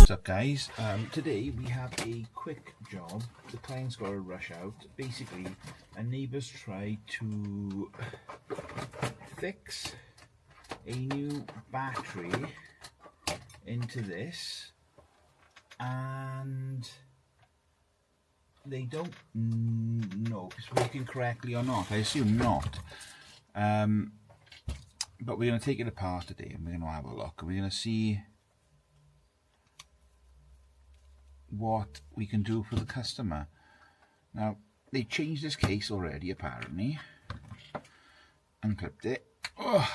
What's up, guys? Today we have a quick job. The client's got to rush out. Basically, a neighbour's tried to fix a new battery into this, and they don't know if it's working correctly or not. I assume not. But we're going to take it apart today and we're going to have a look. We're going to see what we can do for the customer. Now, they changed this case already, apparently. Unclipped it. Oh.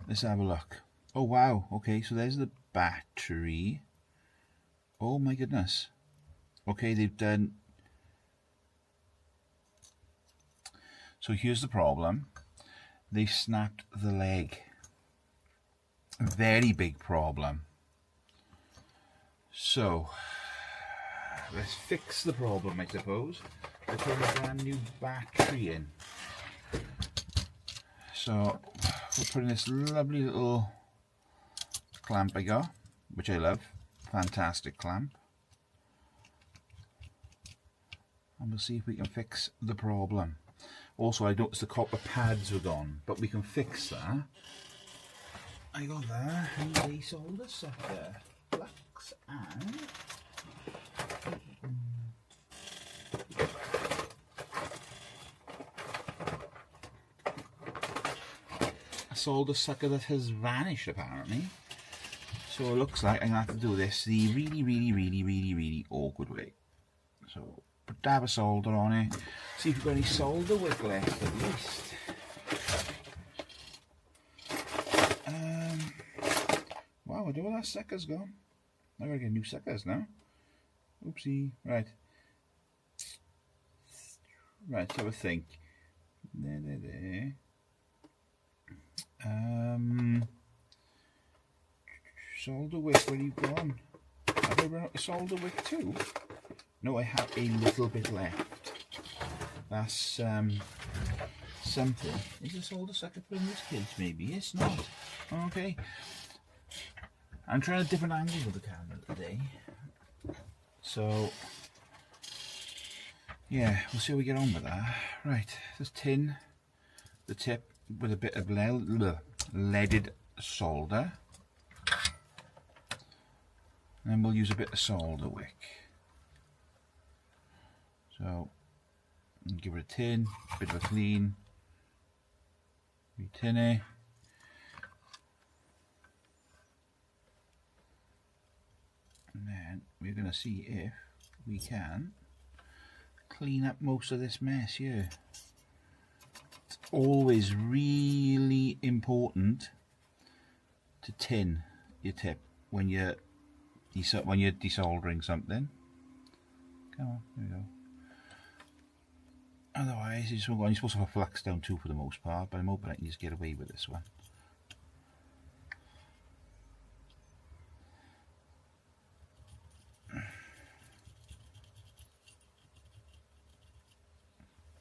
Let's have a look. Oh wow, okay, so there's the battery. Oh my goodness. Okay, they've done... So here's the problem. They've snapped the leg. A very big problem. So, let's fix the problem, I suppose. We're putting a brand new battery in. So, we're putting this lovely little clamp I got, which I love. Fantastic clamp. And we'll see if we can fix the problem. Also, I noticed the copper pads were gone, but we can fix that. I got that, and a solder sucker. Flux and a solder sucker that has vanished apparently. So it looks like I'm gonna have to do this the really awkward way. So dab a solder on it. See if we've got any solder wick left at least. Wow, I do all that sucker's gone. I gotta get new suckers now. Oopsie. Right. Right, let's have a think. There. Solder wick, where you gone? Have I run out of solder wick too? No, I have a little bit left. That's something. Is the solder sucker put in this case? Maybe it's not. Okay. I'm trying a different angle with the camera today. So, yeah, we'll see how we get on with that. Right, let's tin the tip with a bit of leaded solder. And then we'll use a bit of solder wick. So, give it a tin, a bit of a clean, re-tin it. And then we're going to see if we can clean up most of this mess here. It's always really important to tin your tip when you're desoldering something. Come on, there we go. Otherwise, you're supposed to have a flux down too for the most part, but I'm hoping I can just get away with this one.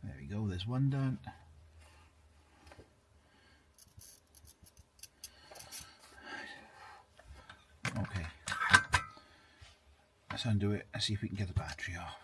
There we go, there's one done. Okay. Let's undo it and see if we can get the battery off.